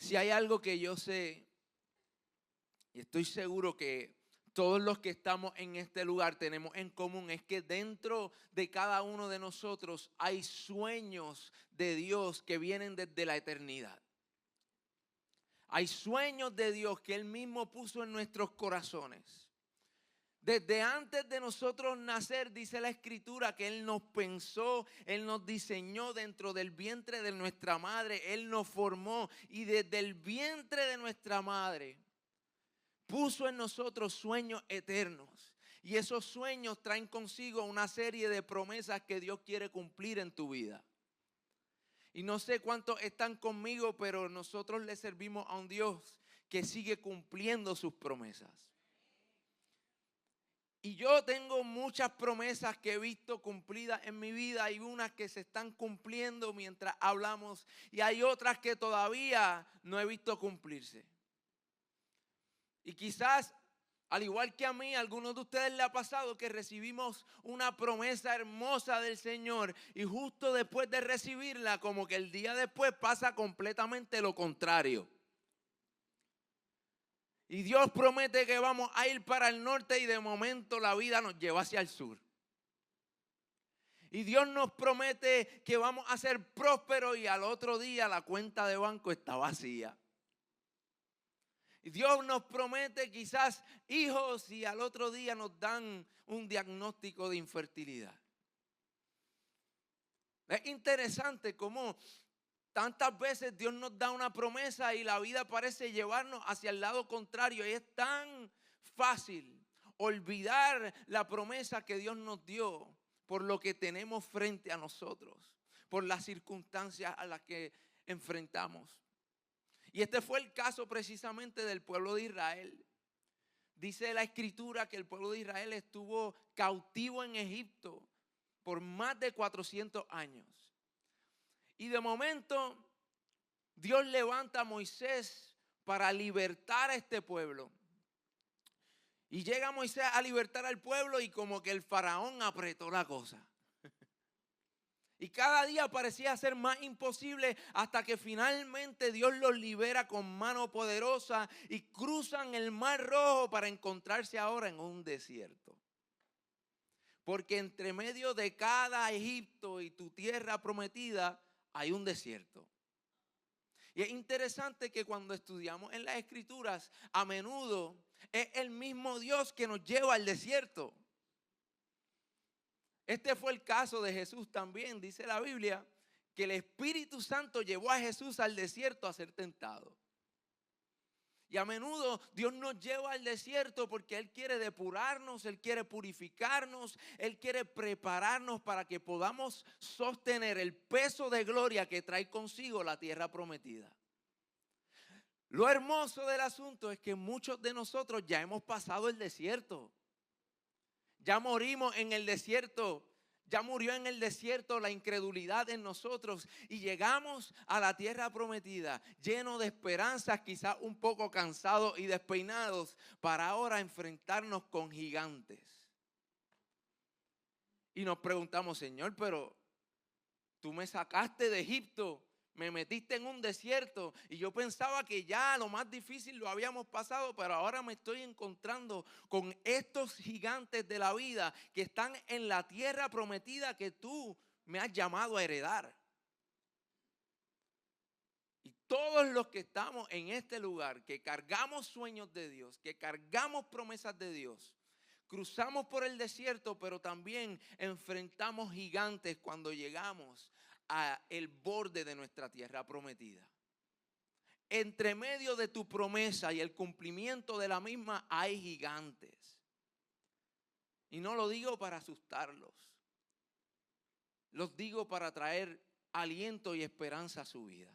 Si hay algo que yo sé, y estoy seguro que todos los que estamos en este lugar tenemos en común, es que dentro de cada uno de nosotros hay sueños de Dios que vienen desde la eternidad. Hay sueños de Dios que Él mismo puso en nuestros corazones. Desde antes de nosotros nacer, dice la Escritura, que Él nos pensó, Él nos diseñó dentro del vientre de nuestra madre, Él nos formó y desde el vientre de nuestra madre puso en nosotros sueños eternos. Y esos sueños traen consigo una serie de promesas que Dios quiere cumplir en tu vida. Y no sé cuántos están conmigo, pero nosotros le servimos a un Dios que sigue cumpliendo sus promesas. Y yo tengo muchas promesas que he visto cumplidas en mi vida. Hay unas que se están cumpliendo mientras hablamos y hay otras que todavía no he visto cumplirse. Y quizás, al igual que a mí, a algunos de ustedes les ha pasado que recibimos una promesa hermosa del Señor y justo después de recibirla, como que el día después pasa completamente lo contrario. Y Dios promete que vamos a ir para el norte y de momento la vida nos lleva hacia el sur. Y Dios nos promete que vamos a ser prósperos y al otro día la cuenta de banco está vacía. Y Dios nos promete quizás hijos y al otro día nos dan un diagnóstico de infertilidad. Es interesante cómo tantas veces Dios nos da una promesa y la vida parece llevarnos hacia el lado contrario. Y es tan fácil olvidar la promesa que Dios nos dio por lo que tenemos frente a nosotros, por las circunstancias a las que enfrentamos. Y este fue el caso precisamente del pueblo de Israel. Dice la Escritura que el pueblo de Israel estuvo cautivo en Egipto por más de 400 años. Y de momento Dios levanta a Moisés para libertar a este pueblo. Y llega Moisés a libertar al pueblo y como que el faraón apretó la cosa. Y cada día parecía ser más imposible hasta que finalmente Dios los libera con mano poderosa y cruzan el Mar Rojo para encontrarse ahora en un desierto. Porque entre medio de cada Egipto y tu tierra prometida hay un desierto. Y es interesante que cuando estudiamos en las Escrituras, a menudo es el mismo Dios que nos lleva al desierto. Este fue el caso de Jesús también. Dice la Biblia que el Espíritu Santo llevó a Jesús al desierto a ser tentado. Y a menudo Dios nos lleva al desierto porque Él quiere depurarnos, Él quiere purificarnos, Él quiere prepararnos para que podamos sostener el peso de gloria que trae consigo la tierra prometida. Lo hermoso del asunto es que muchos de nosotros ya hemos pasado el desierto. Ya morimos en el desierto. Ya murió en el desierto la incredulidad en nosotros y llegamos a la tierra prometida lleno de esperanzas, quizás un poco cansados y despeinados, para ahora enfrentarnos con gigantes. Y nos preguntamos, Señor, pero tú me sacaste de Egipto, me metiste en un desierto y yo pensaba que ya lo más difícil lo habíamos pasado, pero ahora me estoy encontrando con estos gigantes de la vida que están en la tierra prometida que tú me has llamado a heredar. Y todos los que estamos en este lugar, que cargamos sueños de Dios, que cargamos promesas de Dios, cruzamos por el desierto, pero también enfrentamos gigantes cuando llegamos a el borde de nuestra tierra prometida. Entre medio de tu promesa y el cumplimiento de la misma hay gigantes. Y no lo digo para asustarlos. Los digo para traer aliento y esperanza a su vida.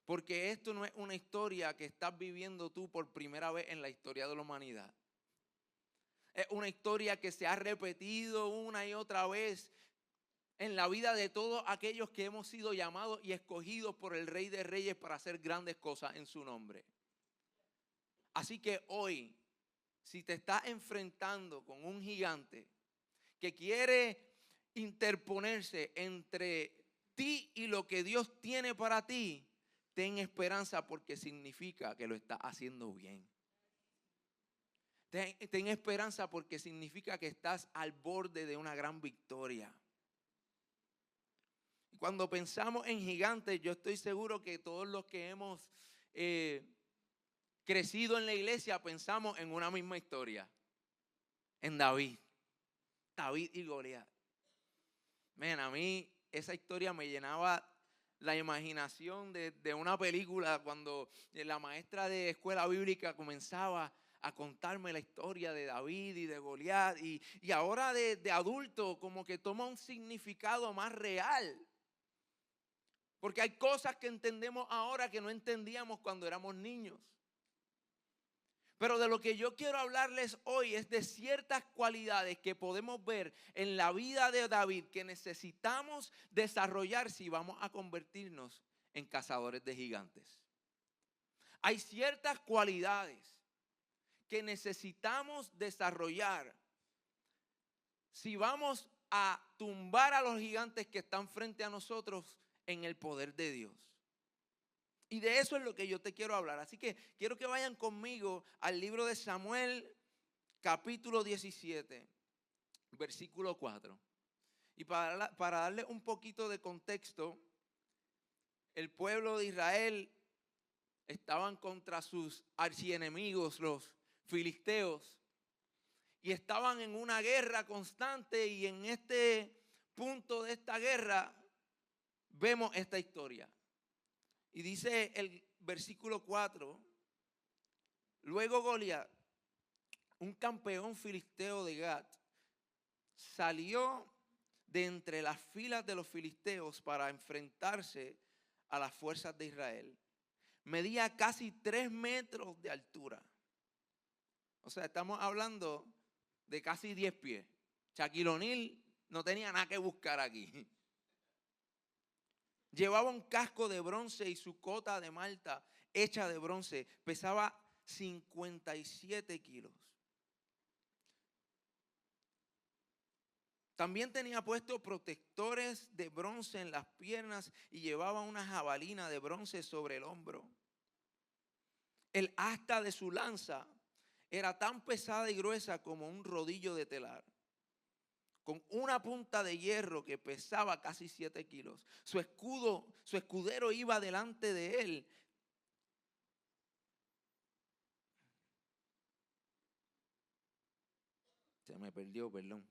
Porque esto no es una historia que estás viviendo tú por primera vez en la historia de la humanidad. Es una historia que se ha repetido una y otra vez en la vida de todos aquellos que hemos sido llamados y escogidos por el Rey de Reyes para hacer grandes cosas en su nombre. Así que hoy, si te estás enfrentando con un gigante que quiere interponerse entre ti y lo que Dios tiene para ti, ten esperanza porque significa que lo estás haciendo bien. Ten esperanza porque significa que estás al borde de una gran victoria. Cuando pensamos en gigantes, yo estoy seguro que todos los que hemos crecido en la iglesia pensamos en una misma historia. En David y Goliat. A mí esa historia me llenaba la imaginación de una película cuando la maestra de escuela bíblica comenzaba a contarme la historia de David y de Goliat. Y ahora de adulto como que toma un significado más real. Porque hay cosas que entendemos ahora que no entendíamos cuando éramos niños. Pero de lo que yo quiero hablarles hoy es de ciertas cualidades que podemos ver en la vida de David que necesitamos desarrollar si vamos a convertirnos en cazadores de gigantes. Hay ciertas cualidades que necesitamos desarrollar si vamos a tumbar a los gigantes que están frente a nosotros en el poder de Dios. Y de eso es lo que yo te quiero hablar. Así que quiero que vayan conmigo al libro de Samuel, capítulo 17, versículo 4. Y para darle un poquito de contexto, el pueblo de Israel estaban contra sus archienemigos, los filisteos. Y estaban en una guerra constante y en este punto de esta guerra vemos esta historia. Y dice el versículo 4, luego Goliat, un campeón filisteo de Gat, salió de entre las filas de los filisteos para enfrentarse a las fuerzas de Israel. Medía casi 3 metros de altura. O sea, estamos hablando de casi 10 pies. Shaquille O'Neal no tenía nada que buscar aquí. Llevaba un casco de bronce y su cota de malta hecha de bronce pesaba 57 kilos. También tenía puesto protectores de bronce en las piernas y llevaba una jabalina de bronce sobre el hombro. El asta de su lanza era tan pesada y gruesa como un rodillo de telar, con una punta de hierro que pesaba casi 7 kilos. Su escudero iba delante de él. Se me perdió, perdón.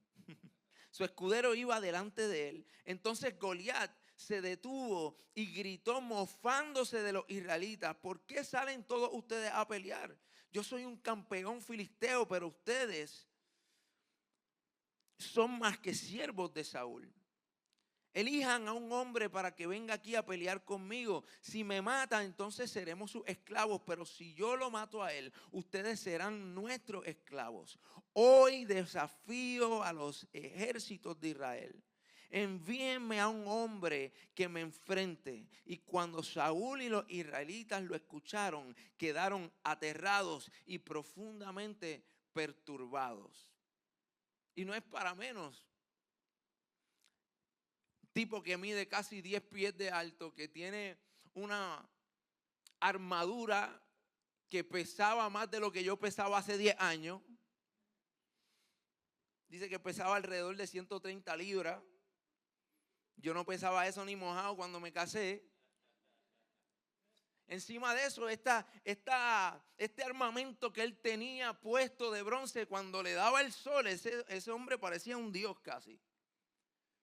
Su escudero iba delante de él. Entonces Goliat se detuvo y gritó mofándose de los israelitas: ¿por qué salen todos ustedes a pelear? Yo soy un campeón filisteo, pero ustedes son más que siervos de Saúl. Elijan a un hombre para que venga aquí a pelear conmigo. Si me mata, entonces seremos sus esclavos. Pero si yo lo mato a él, ustedes serán nuestros esclavos. Hoy desafío a los ejércitos de Israel. Envíenme a un hombre que me enfrente. Y cuando Saúl y los israelitas lo escucharon, quedaron aterrados y profundamente perturbados. Y no es para menos. Tipo que mide casi 10 pies de alto, que tiene una armadura que pesaba más de lo que yo pesaba hace 10 años. Dice que pesaba alrededor de 130 libras. Yo no pesaba eso ni mojado cuando me casé. Encima de eso, este armamento que él tenía puesto de bronce, cuando le daba el sol, ese hombre parecía un dios casi.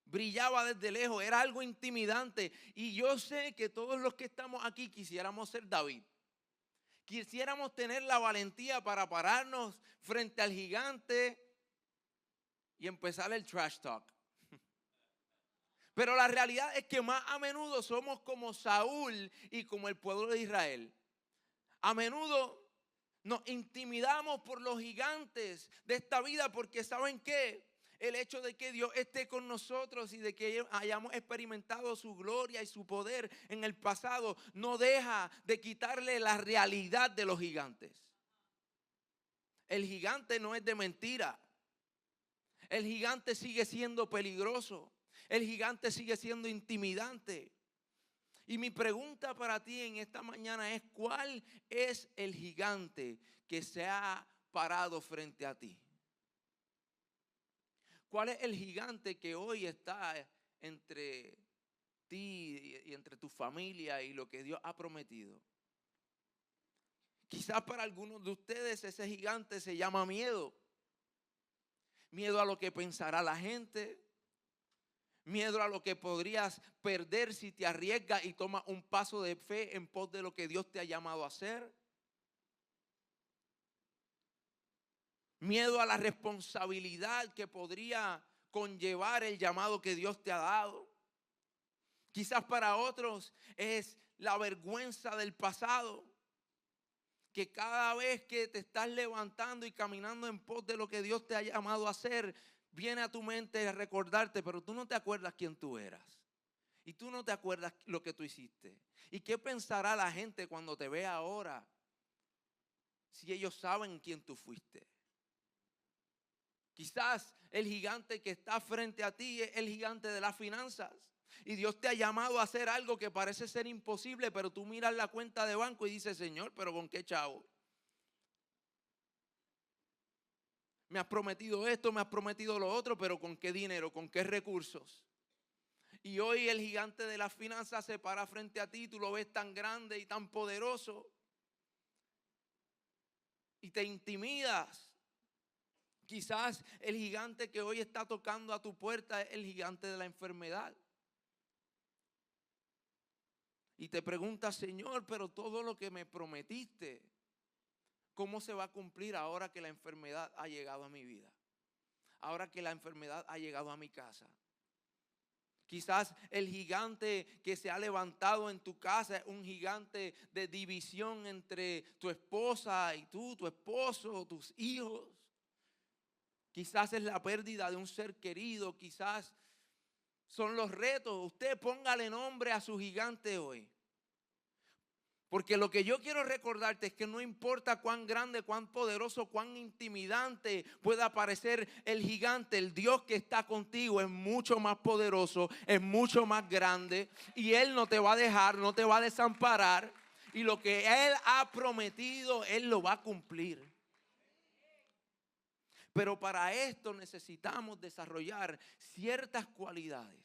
Brillaba desde lejos, era algo intimidante. Y yo sé que todos los que estamos aquí quisiéramos ser David. Quisiéramos tener la valentía para pararnos frente al gigante y empezar el trash talk. Pero la realidad es que más a menudo somos como Saúl y como el pueblo de Israel. A menudo nos intimidamos por los gigantes de esta vida porque ¿saben qué? El hecho de que Dios esté con nosotros y de que hayamos experimentado su gloria y su poder en el pasado no deja de quitarle la realidad de los gigantes. El gigante no es de mentira. El gigante sigue siendo peligroso. El gigante sigue siendo intimidante. Y mi pregunta para ti en esta mañana es: ¿cuál es el gigante que se ha parado frente a ti? ¿Cuál es el gigante que hoy está entre ti y entre tu familia y lo que Dios ha prometido? Quizás para algunos de ustedes ese gigante se llama miedo. Miedo a lo que pensará la gente. Miedo a lo que podrías perder si te arriesgas y tomas un paso de fe en pos de lo que Dios te ha llamado a hacer. Miedo a la responsabilidad que podría conllevar el llamado que Dios te ha dado. Quizás para otros es la vergüenza del pasado, que cada vez que te estás levantando y caminando en pos de lo que Dios te ha llamado a hacer, viene a tu mente a recordarte, pero tú no te acuerdas quién tú eras. Y tú no te acuerdas lo que tú hiciste. ¿Y qué pensará la gente cuando te vea ahora si ellos saben quién tú fuiste? Quizás el gigante que está frente a ti es el gigante de las finanzas. Y Dios te ha llamado a hacer algo que parece ser imposible, pero tú miras la cuenta de banco y dices: Señor, ¿pero con qué chavo? Me has prometido esto, me has prometido lo otro, pero ¿con qué dinero? ¿Con qué recursos? Y hoy el gigante de las finanzas se para frente a ti, tú lo ves tan grande y tan poderoso y te intimidas. Quizás el gigante que hoy está tocando a tu puerta es el gigante de la enfermedad. Y te preguntas: Señor, pero todo lo que me prometiste, ¿cómo se va a cumplir ahora que la enfermedad ha llegado a mi vida? Ahora que la enfermedad ha llegado a mi casa. Quizás el gigante que se ha levantado en tu casa es un gigante de división entre tu esposa y tú, tu esposo, tus hijos. Quizás es la pérdida de un ser querido, quizás son los retos. Usted póngale nombre a su gigante hoy. Porque lo que yo quiero recordarte es que no importa cuán grande, cuán poderoso, cuán intimidante pueda parecer el gigante, el Dios que está contigo es mucho más poderoso, es mucho más grande, y Él no te va a dejar, no te va a desamparar, y lo que Él ha prometido, Él lo va a cumplir. Pero para esto necesitamos desarrollar ciertas cualidades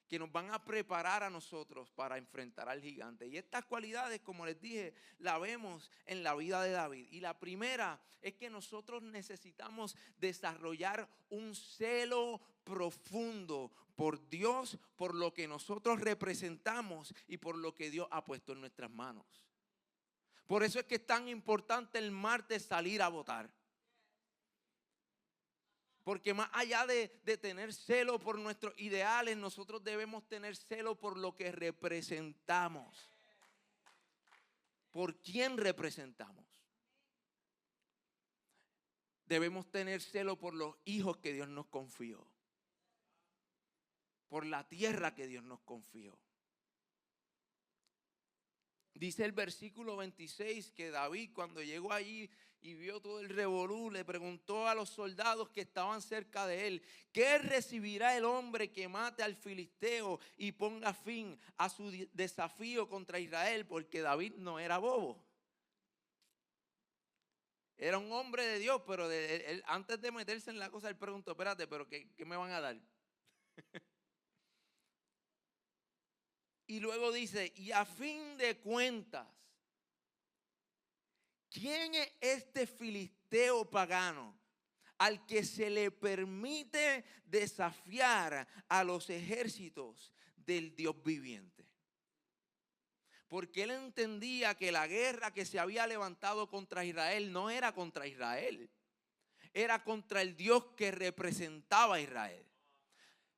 que nos van a preparar a nosotros para enfrentar al gigante. Y estas cualidades, como les dije, la vemos en la vida de David. Y la primera es que nosotros necesitamos desarrollar un celo profundo por Dios, por lo que nosotros representamos y por lo que Dios ha puesto en nuestras manos. Por eso es que es tan importante el martes salir a votar. Porque más allá de tener celo por nuestros ideales, nosotros debemos tener celo por lo que representamos. ¿Por quién representamos? Debemos tener celo por los hijos que Dios nos confió. Por la tierra que Dios nos confió. Dice el versículo 26 que David, cuando llegó allí y vio todo el revolú, le preguntó a los soldados que estaban cerca de él: ¿qué recibirá el hombre que mate al filisteo y ponga fin a su desafío contra Israel? Porque David no era bobo. Era un hombre de Dios, pero él, antes de meterse en la cosa, él preguntó: espérate, pero ¿qué me van a dar? Y luego dice: y a fin de cuentas, ¿quién es este filisteo pagano al que se le permite desafiar a los ejércitos del Dios viviente? Porque él entendía que la guerra que se había levantado contra Israel no era contra Israel, era contra el Dios que representaba a Israel.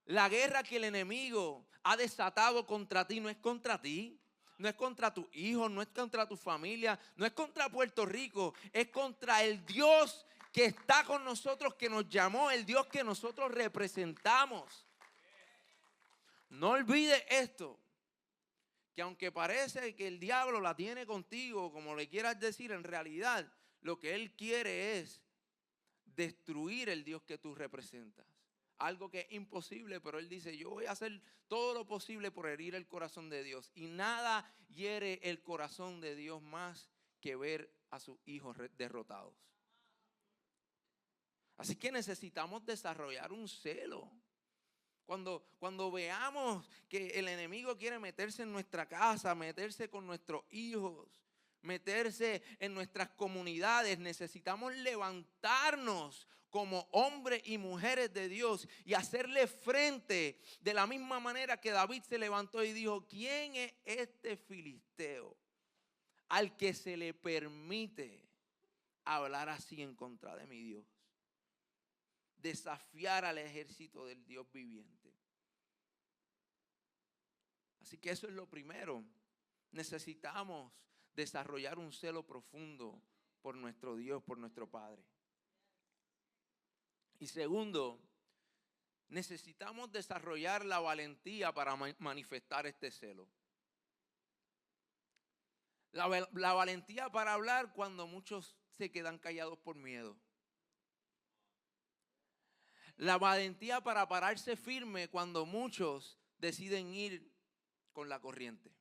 La guerra que el enemigo ha desatado contra ti no es contra ti. No es contra tus hijos, no es contra tu familia, no es contra Puerto Rico, es contra el Dios que está con nosotros, que nos llamó, el Dios que nosotros representamos. No olvides esto, que aunque parece que el diablo la tiene contigo, como le quieras decir, en realidad lo que él quiere es destruir el Dios que tú representas. algo que es imposible, pero él dice, yo voy a hacer todo lo posible por herir el corazón de Dios. Y nada hiere el corazón de Dios más que ver a sus hijos derrotados. Así que necesitamos desarrollar un celo. Cuando veamos que el enemigo quiere meterse en nuestra casa, meterse con nuestros hijos, meterse en nuestras comunidades, necesitamos levantarnos como hombres y mujeres de Dios y hacerle frente de la misma manera que David se levantó y dijo, ¿quién es este filisteo al que se le permite hablar así en contra de mi Dios? Desafiar al ejército del Dios viviente. Así que eso es lo primero. Necesitamos desarrollar un celo profundo por nuestro Dios, por nuestro Padre. Y segundo, necesitamos desarrollar la valentía para manifestar este celo. La valentía para hablar cuando muchos se quedan callados por miedo. La valentía para pararse firme cuando muchos deciden ir con la corriente.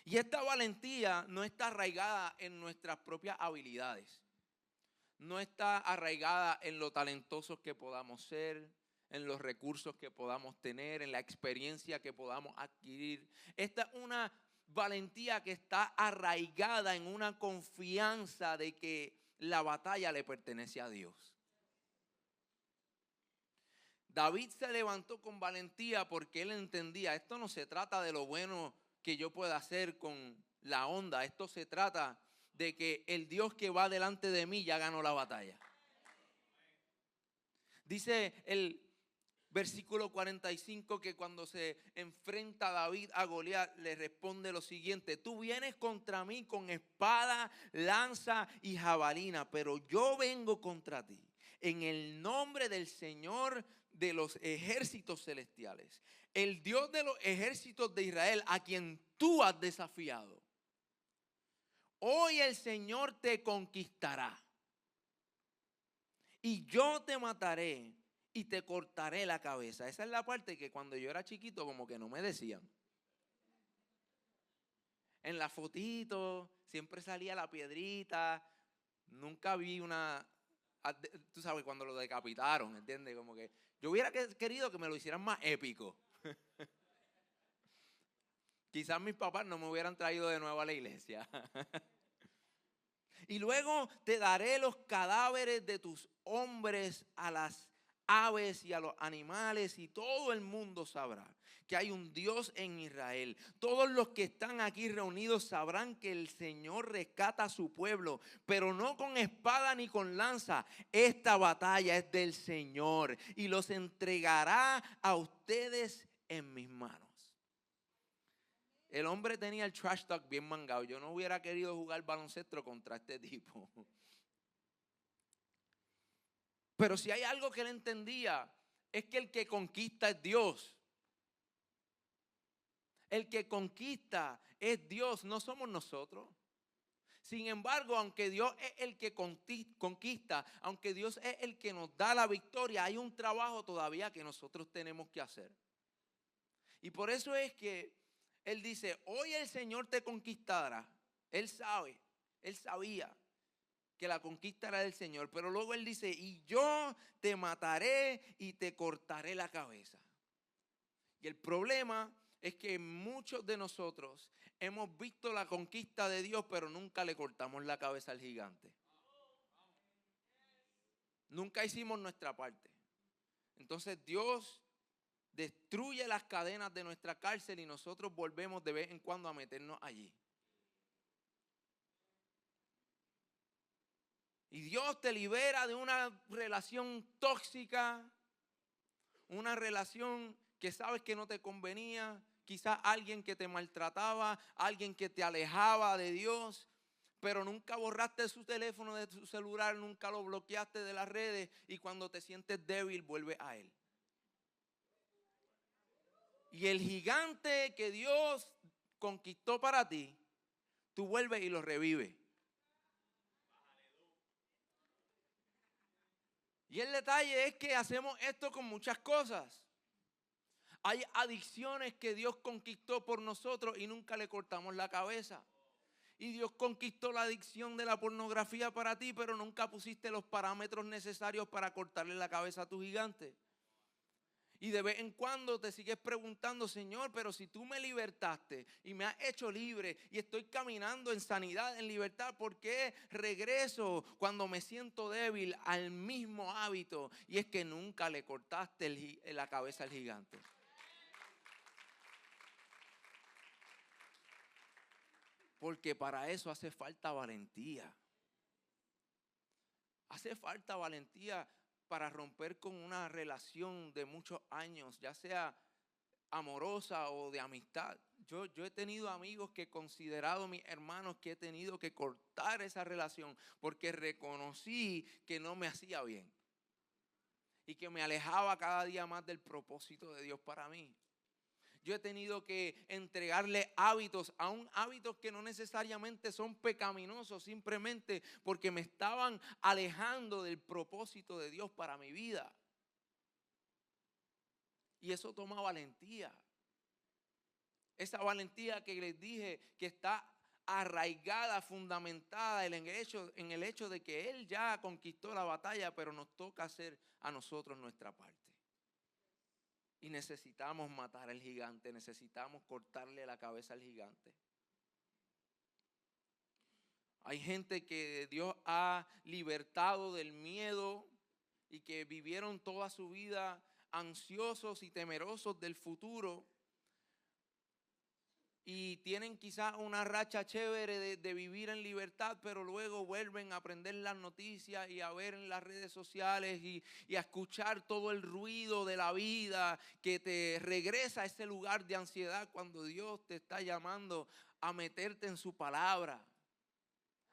Y esta valentía no está arraigada en nuestras propias habilidades. No está arraigada en lo talentosos que podamos ser, en los recursos que podamos tener, en la experiencia que podamos adquirir. Esta es una valentía que está arraigada en una confianza de que la batalla le pertenece a Dios. David se levantó con valentía porque él entendía, esto no se trata de lo bueno que yo pueda hacer con la onda, esto se trata de que el Dios que va delante de mí ya ganó la batalla. Dice el versículo 45 que cuando se enfrenta David a Goliat le responde lo siguiente: tú vienes contra mí con espada, lanza y jabalina, pero yo vengo contra ti en el nombre del Señor de los ejércitos celestiales, el Dios de los ejércitos de Israel, a quien tú has desafiado. Hoy el Señor te conquistará y yo te mataré y te cortaré la cabeza. Esa es la parte que cuando yo era chiquito como que no me decían. En la fotito siempre salía la piedrita. Nunca vi una, tú sabes, cuando lo decapitaron, ¿entiendes? Como que yo hubiera querido que me lo hicieran más épico. Quizás mis papás no me hubieran traído de nuevo a la iglesia. Y luego te daré los cadáveres de tus hombres a las aves y a los animales, y todo el mundo sabrá que hay un Dios en Israel. Todos los que están aquí reunidos sabrán que el Señor rescata a su pueblo, pero no con espada ni con lanza. Esta batalla es del Señor y los entregará a ustedes en mis manos. El hombre tenía el trash talk bien mangado. Yo no hubiera querido jugar baloncesto contra este tipo. Pero si hay algo que él entendía, es que el que conquista es Dios. El que conquista es Dios, no somos nosotros. Sin embargo, aunque Dios es el que conquista, aunque Dios es el que nos da la victoria, hay un trabajo todavía que nosotros tenemos que hacer. Y por eso es que Él dice, hoy el Señor te conquistará. Él sabía que la conquista era del Señor. Pero luego Él dice, y yo te mataré y te cortaré la cabeza. Y el problema es que muchos de nosotros hemos visto la conquista de Dios, pero nunca le cortamos la cabeza al gigante. Nunca hicimos nuestra parte. Entonces Dios destruye las cadenas de nuestra cárcel y nosotros volvemos de vez en cuando a meternos allí. Y Dios te libera de una relación tóxica, una relación que sabes que no te convenía, quizás alguien que te maltrataba, alguien que te alejaba de Dios, pero nunca borraste su teléfono de tu celular, nunca lo bloqueaste de las redes, y cuando te sientes débil vuelves a Él. Y el gigante que Dios conquistó para ti, tú vuelves y lo revives. Y el detalle es que hacemos esto con muchas cosas. Hay adicciones que Dios conquistó por nosotros y nunca le cortamos la cabeza. Y Dios conquistó la adicción de la pornografía para ti, pero nunca pusiste los parámetros necesarios para cortarle la cabeza a tu gigante. Y de vez en cuando te sigues preguntando, Señor, pero si tú me libertaste y me has hecho libre y estoy caminando en sanidad, en libertad, ¿por qué regreso cuando me siento débil al mismo hábito? Y es que nunca le cortaste la cabeza al gigante. Porque para eso hace falta valentía. Hace falta valentía para romper con una relación de muchos años, ya sea amorosa o de amistad. Yo he tenido amigos que he considerado mis hermanos que he tenido que cortar esa relación porque reconocí que no me hacía bien y que me alejaba cada día más del propósito de Dios para mí. Yo he tenido que entregarle hábitos, aún hábitos que no necesariamente son pecaminosos, simplemente porque me estaban alejando del propósito de Dios para mi vida. Y eso toma valentía. Esa valentía que les dije que está arraigada, fundamentada en el hecho de que Él ya conquistó la batalla, pero nos toca hacer a nosotros nuestra parte. Y necesitamos matar al gigante, necesitamos cortarle la cabeza al gigante. Hay gente que Dios ha libertado del miedo y que vivieron toda su vida ansiosos y temerosos del futuro. Y tienen quizás una racha chévere de vivir en libertad, pero luego vuelven a aprender las noticias y a ver en las redes sociales y a escuchar todo el ruido de la vida que te regresa a ese lugar de ansiedad cuando Dios te está llamando a meterte en su palabra,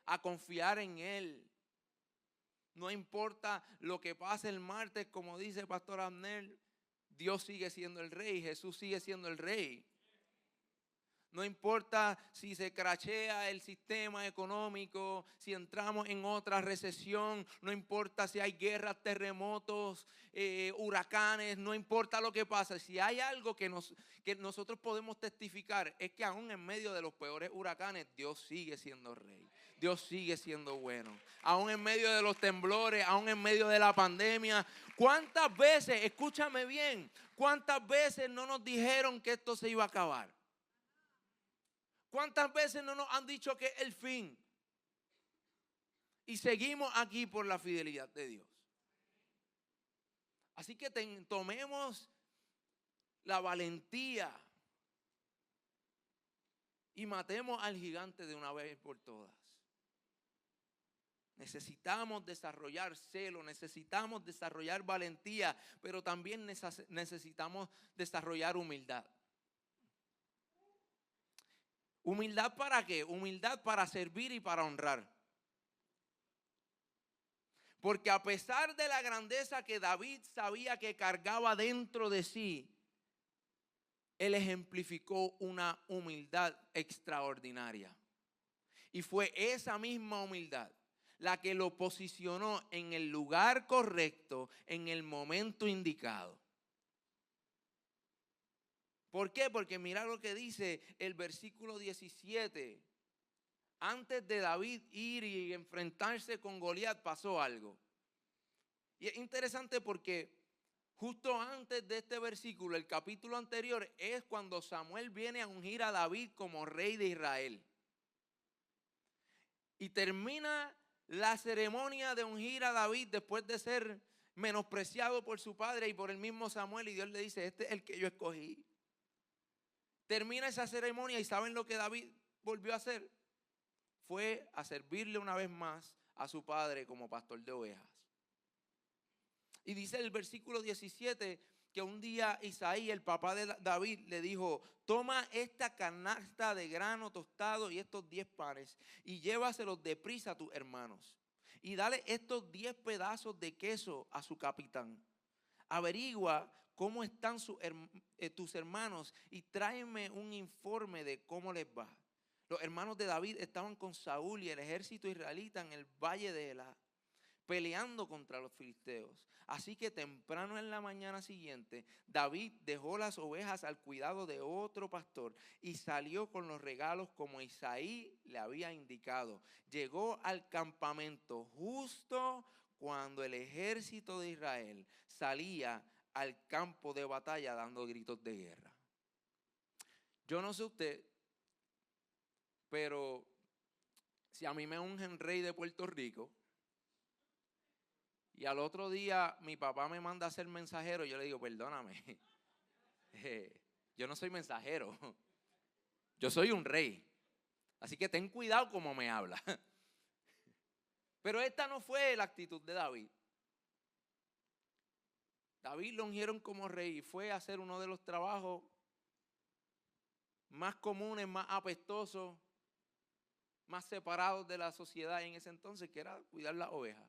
a confiar en Él. No importa lo que pase el martes, como dice Pastor Abner, Dios sigue siendo el Rey, Jesús sigue siendo el Rey. No importa si se crashea el sistema económico, si entramos en otra recesión, no importa si hay guerras, terremotos, huracanes, no importa lo que pase. Si hay algo que nosotros podemos testificar es que aún en medio de los peores huracanes, Dios sigue siendo Rey. Dios sigue siendo bueno. Aún en medio de los temblores, aún en medio de la pandemia. ¿Cuántas veces, escúchame bien, cuántas veces no nos dijeron que esto se iba a acabar? ¿Cuántas veces no nos han dicho que es el fin? Y seguimos aquí por la fidelidad de Dios. Así que tomemos la valentía y matemos al gigante de una vez por todas. Necesitamos desarrollar celo, necesitamos desarrollar valentía, pero también necesitamos desarrollar humildad. ¿Humildad para qué? Humildad para servir y para honrar. Porque a pesar de la grandeza que David sabía que cargaba dentro de sí, él ejemplificó una humildad extraordinaria. Y fue esa misma humildad la que lo posicionó en el lugar correcto, en el momento indicado. ¿Por qué? Porque mira lo que dice el versículo 17. Antes de David ir y enfrentarse con Goliat pasó algo. Y es interesante porque justo antes de este versículo, el capítulo anterior, es cuando Samuel viene a ungir a David como rey de Israel. Y termina la ceremonia de ungir a David después de ser menospreciado por su padre y por el mismo Samuel. Y Dios le dice, este es el que yo escogí. Termina esa ceremonia y ¿saben lo que David volvió a hacer? Fue a servirle una vez más a su padre como pastor de ovejas. Y dice el versículo 17 que un día Isaí, el papá de David, le dijo, toma esta canasta de grano tostado y estos 10 panes y llévaselos deprisa a tus hermanos. Y dale estos 10 pedazos de queso a su capitán. Averigua cómo están tus hermanos y tráeme un informe de cómo les va. Los hermanos de David estaban con Saúl y el ejército israelita en el valle de Elá. peleando contra los filisteos. Así que temprano en la mañana siguiente, David dejó las ovejas al cuidado de otro pastor y salió con los regalos como Isaí le había indicado. Llegó al campamento justo cuando el ejército de Israel salía al campo de batalla dando gritos de guerra. Yo no sé usted, pero si a mí me ungen rey de Puerto Rico y al otro día mi papá me manda a ser mensajero, yo le digo, perdóname, yo no soy mensajero, yo soy un rey. Así que ten cuidado como me habla. Pero esta no fue la actitud de David. David lo ungieron como rey y fue a hacer uno de los trabajos más comunes, más apestosos, más separados de la sociedad en ese entonces, que era cuidar las ovejas.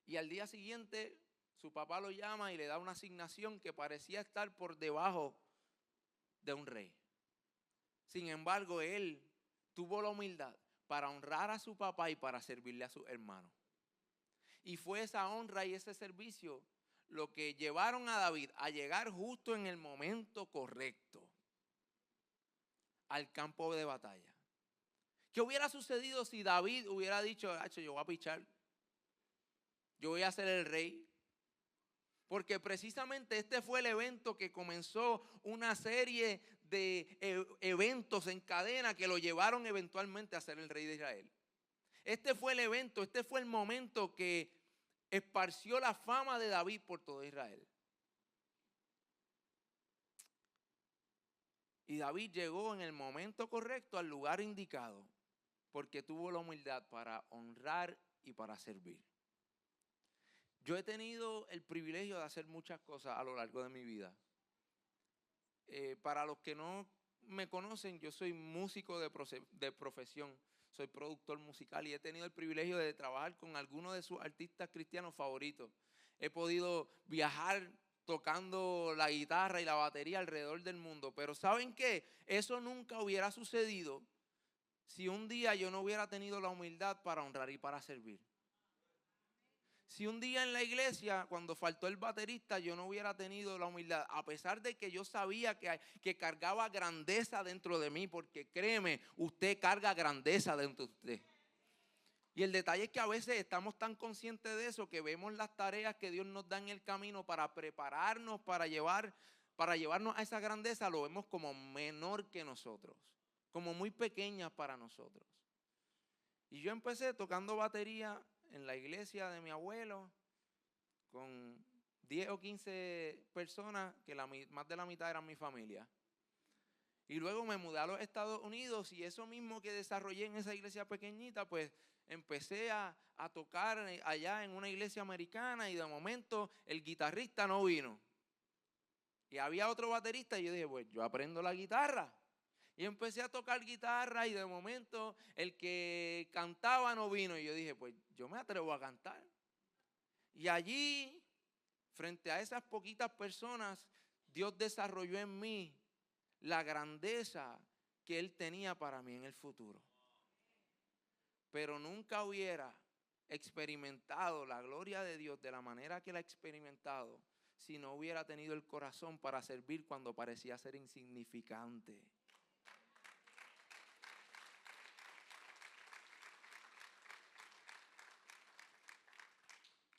Y al día siguiente su papá lo llama y le da una asignación que parecía estar por debajo de un rey. Sin embargo, él tuvo la humildad para honrar a su papá y para servirle a sus hermanos. Y fue esa honra y ese servicio lo que llevaron a David a llegar justo en el momento correcto al campo de batalla. ¿Qué hubiera sucedido si David hubiera dicho, yo voy a pichar, yo voy a ser el rey? Porque precisamente este fue el evento que comenzó una serie de eventos en cadena que lo llevaron eventualmente a ser el rey de Israel. Este fue el evento, este fue el momento que esparció la fama de David por todo Israel. Y David llegó en el momento correcto al lugar indicado, porque tuvo la humildad para honrar y para servir. Yo he tenido el privilegio de hacer muchas cosas a lo largo de mi vida. Para los que no me conocen, yo soy músico de profesión, soy productor musical y he tenido el privilegio de trabajar con algunos de sus artistas cristianos favoritos. He podido viajar tocando la guitarra y la batería alrededor del mundo, pero ¿saben qué? Eso nunca hubiera sucedido si un día yo no hubiera tenido la humildad para honrar y para servir. Si un día en la iglesia, cuando faltó el baterista, yo no hubiera tenido la humildad, a pesar de que yo sabía que cargaba grandeza dentro de mí, porque créeme, usted carga grandeza dentro de usted. Y el detalle es que a veces estamos tan conscientes de eso que vemos las tareas que Dios nos da en el camino para prepararnos, para llevarnos a esa grandeza, lo vemos como menor que nosotros, como muy pequeñas para nosotros. Y yo empecé tocando batería en la iglesia de mi abuelo con 10 o 15 personas que más de la mitad eran mi familia. Y luego me mudé a los Estados Unidos y eso mismo que desarrollé en esa iglesia pequeñita, pues empecé a tocar allá en una iglesia americana y de momento el guitarrista no vino. Y había otro baterista y yo dije, pues yo aprendo la guitarra. Y empecé a tocar guitarra y de momento el que cantaba no vino. Y yo dije, pues yo me atrevo a cantar. Y allí, frente a esas poquitas personas, Dios desarrolló en mí la grandeza que Él tenía para mí en el futuro. Pero nunca hubiera experimentado la gloria de Dios de la manera que la he experimentado si no hubiera tenido el corazón para servir cuando parecía ser insignificante.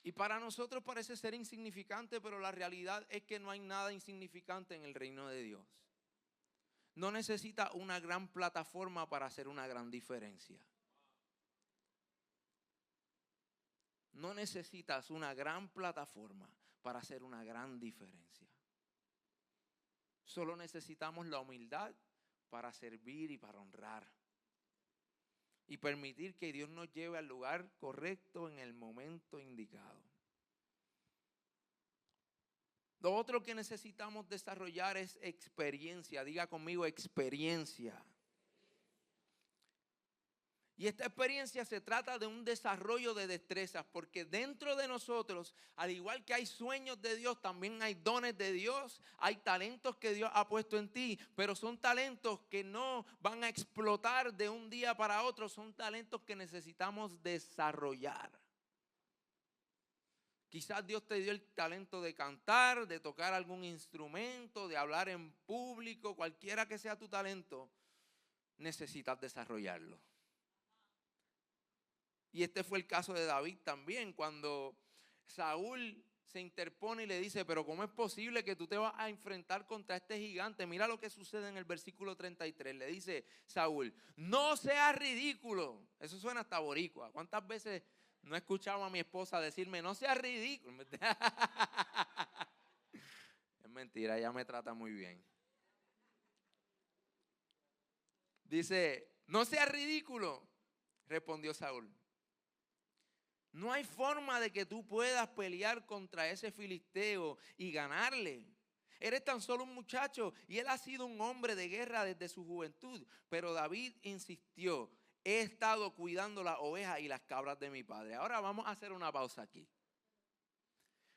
Y para nosotros parece ser insignificante, pero la realidad es que no hay nada insignificante en el reino de Dios. No necesita una gran plataforma para hacer una gran diferencia. No necesitas una gran plataforma para hacer una gran diferencia. Solo necesitamos la humildad para servir y para honrar. Y permitir que Dios nos lleve al lugar correcto en el momento indicado. Lo otro que necesitamos desarrollar es experiencia. Diga conmigo, experiencia. Y esta experiencia se trata de un desarrollo de destrezas, porque dentro de nosotros, al igual que hay sueños de Dios, también hay dones de Dios, hay talentos que Dios ha puesto en ti, pero son talentos que no van a explotar de un día para otro, son talentos que necesitamos desarrollar. Quizás Dios te dio el talento de cantar, de tocar algún instrumento, de hablar en público, cualquiera que sea tu talento, necesitas desarrollarlo. Y este fue el caso de David también, cuando Saúl se interpone y le dice, pero ¿cómo es posible que tú te vas a enfrentar contra este gigante? Mira lo que sucede en el versículo 33. Le dice Saúl, no seas ridículo. Eso suena hasta boricua. ¿Cuántas veces no he escuchado a mi esposa decirme, no seas ridículo? Es mentira, ella me trata muy bien. Dice, no seas ridículo, respondió Saúl. No hay forma de que tú puedas pelear contra ese filisteo y ganarle. Eres tan solo un muchacho y él ha sido un hombre de guerra desde su juventud. Pero David insistió, he estado cuidando las ovejas y las cabras de mi padre. Ahora vamos a hacer una pausa aquí.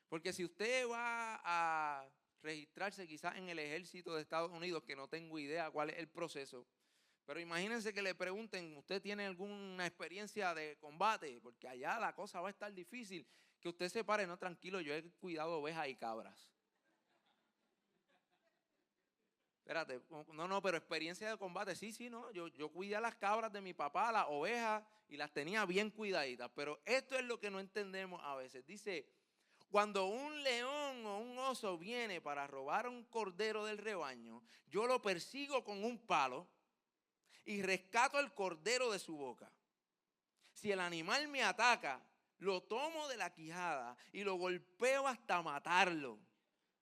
Porque si usted va a registrarse quizás en el ejército de Estados Unidos, que no tengo idea cuál es el proceso, pero imagínense que le pregunten, ¿usted tiene alguna experiencia de combate? Porque allá la cosa va a estar difícil. Que usted se pare, no, tranquilo, yo he cuidado ovejas y cabras. Espérate, no, pero experiencia de combate, sí, no. Yo cuidé a las cabras de mi papá, las ovejas, y las tenía bien cuidaditas. Pero esto es lo que no entendemos a veces. Dice, cuando un león o un oso viene para robar un cordero del rebaño, yo lo persigo con un palo y rescato el cordero de su boca. Si el animal me ataca, lo tomo de la quijada y lo golpeo hasta matarlo.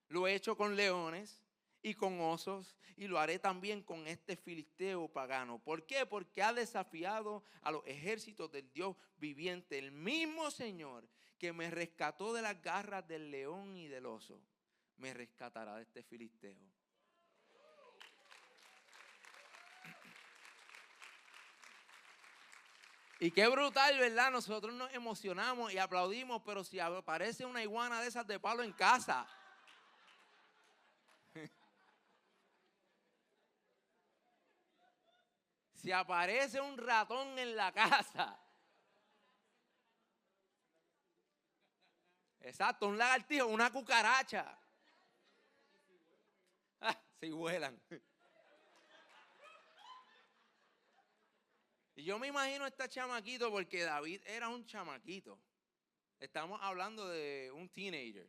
Lo he hecho con leones y con osos y lo haré también con este filisteo pagano. ¿Por qué? Porque ha desafiado a los ejércitos del Dios viviente, el mismo Señor que me rescató de las garras del león y del oso, me rescatará de este filisteo. Y qué brutal, ¿verdad? Nosotros nos emocionamos y aplaudimos, pero si aparece una iguana de esas de palo en casa, si aparece un ratón en la casa, exacto, un lagartijo, una cucaracha, si vuelan. Y yo me imagino a este chamaquito, porque David era un chamaquito. Estamos hablando de un teenager.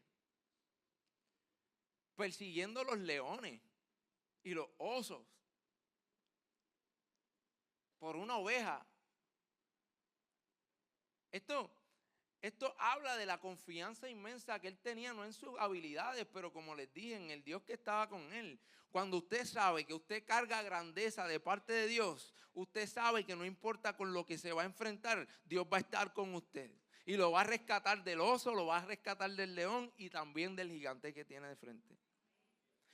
Persiguiendo los leones y los osos por una oveja. Esto habla de la confianza inmensa que él tenía, no en sus habilidades, pero como les dije, en el Dios que estaba con él. Cuando usted sabe que usted carga grandeza de parte de Dios, usted sabe que no importa con lo que se va a enfrentar, Dios va a estar con usted. Y lo va a rescatar del oso, lo va a rescatar del león y también del gigante que tiene de frente.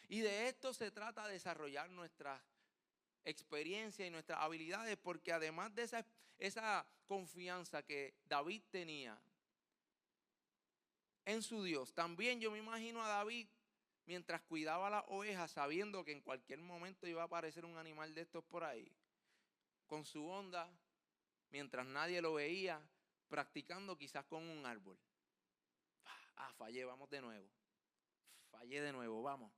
Y de esto se trata, de desarrollar nuestras experiencias y nuestras habilidades, porque además de esa confianza que David tenía en su Dios, también yo me imagino a David mientras cuidaba las ovejas, sabiendo que en cualquier momento iba a aparecer un animal de estos por ahí, con su onda, mientras nadie lo veía, practicando quizás con un árbol. Fallé, vamos de nuevo. Fallé de nuevo, vamos.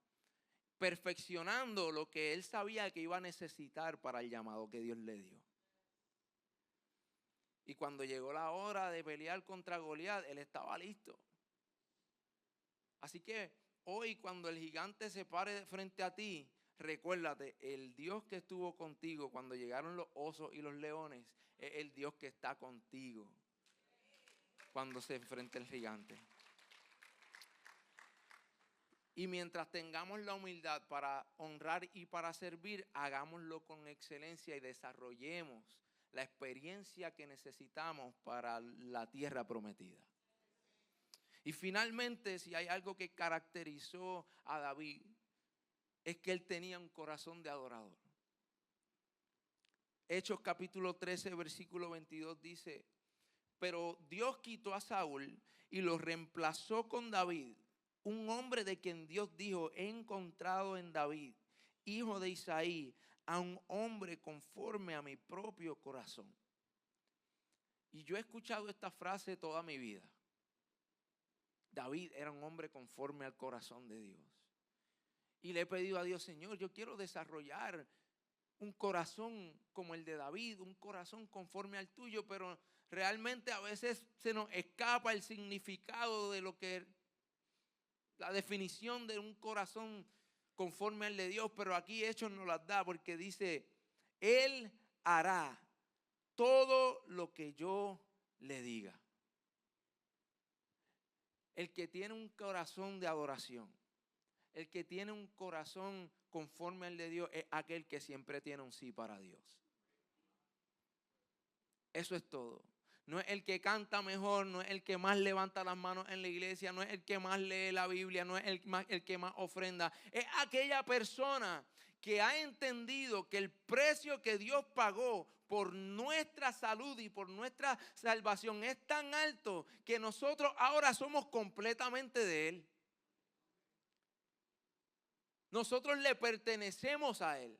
Perfeccionando lo que él sabía que iba a necesitar para el llamado que Dios le dio. Y cuando llegó la hora de pelear contra Goliat, él estaba listo. Así que hoy, cuando el gigante se pare frente a ti, recuérdate, el Dios que estuvo contigo cuando llegaron los osos y los leones es el Dios que está contigo cuando se enfrenta el gigante. Y mientras tengamos la humildad para honrar y para servir, hagámoslo con excelencia y desarrollemos la experiencia que necesitamos para la tierra prometida. Y finalmente, si hay algo que caracterizó a David, es que él tenía un corazón de adorador. Hechos capítulo 13, versículo 22 dice: pero Dios quitó a Saúl y lo reemplazó con David, un hombre de quien Dios dijo: he encontrado en David, hijo de Isaí, a un hombre conforme a mi propio corazón. Y yo he escuchado esta frase toda mi vida. David era un hombre conforme al corazón de Dios. Y le he pedido a Dios: Señor, yo quiero desarrollar un corazón como el de David, un corazón conforme al tuyo, pero realmente a veces se nos escapa el significado de lo que, la definición de un corazón conforme al de Dios, pero aquí Hechos nos las da, porque dice: Él hará todo lo que yo le diga. El que tiene un corazón de adoración, el que tiene un corazón conforme al de Dios, es aquel que siempre tiene un sí para Dios. Eso es todo. No es el que canta mejor, no es el que más levanta las manos en la iglesia, no es el que más lee la Biblia, no es el que más ofrenda. Es aquella persona que ha entendido que el precio que Dios pagó por nuestra salud y por nuestra salvación es tan alto que nosotros ahora somos completamente de Él. Nosotros le pertenecemos a Él.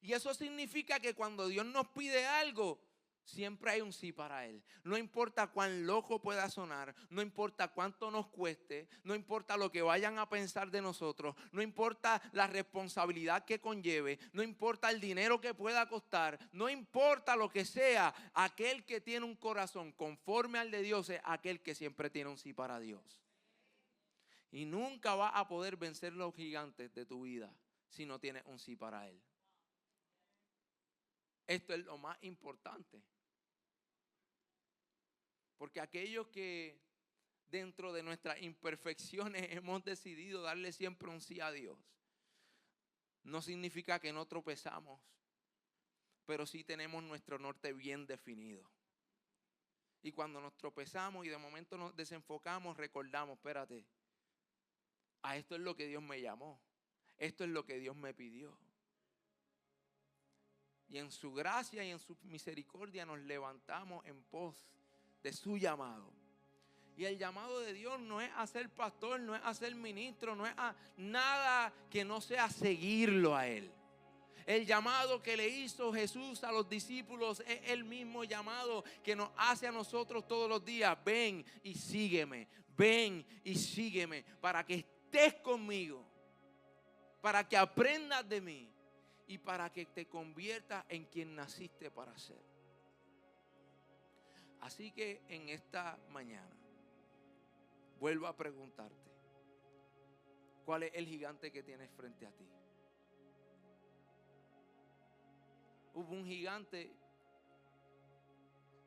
Y eso significa que cuando Dios nos pide algo, siempre hay un sí para Él. No importa cuán loco pueda sonar, no importa cuánto nos cueste, no importa lo que vayan a pensar de nosotros, no importa la responsabilidad que conlleve, no importa el dinero que pueda costar, no importa lo que sea, aquel que tiene un corazón conforme al de Dios es aquel que siempre tiene un sí para Dios. Y nunca vas a poder vencer los gigantes de tu vida si no tienes un sí para Él. Esto es lo más importante. Porque aquellos que dentro de nuestras imperfecciones hemos decidido darle siempre un sí a Dios, no significa que no tropezamos, pero sí tenemos nuestro norte bien definido. Y cuando nos tropezamos y de momento nos desenfocamos, recordamos: espérate, a esto es lo que Dios me llamó, esto es lo que Dios me pidió. Y en su gracia y en su misericordia nos levantamos en pos de su llamado. Y el llamado de Dios no es a ser pastor, no es a ser ministro, no es a nada que no sea seguirlo a Él. El llamado que le hizo Jesús a los discípulos es el mismo llamado que nos hace a nosotros todos los días: ven y sígueme, ven y sígueme, para que estés conmigo, para que aprendas de mí y para que te conviertas en quien naciste para ser. Así que en esta mañana vuelvo a preguntarte: ¿cuál es el gigante que tienes frente a ti? Hubo un gigante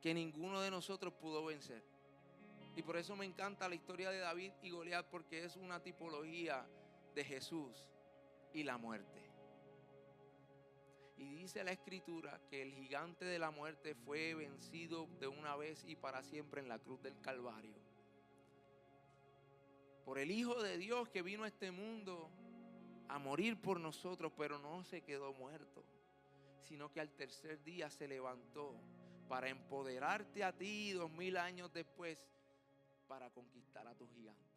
que ninguno de nosotros pudo vencer. Y por eso me encanta la historia de David y Goliat, porque es una tipología de Jesús y la muerte. Y dice la Escritura que el gigante de la muerte fue vencido de una vez y para siempre en la cruz del Calvario. Por el Hijo de Dios que vino a este mundo a morir por nosotros, pero no se quedó muerto, sino que al tercer día se levantó para empoderarte a ti 2000 años después para conquistar a tu gigante.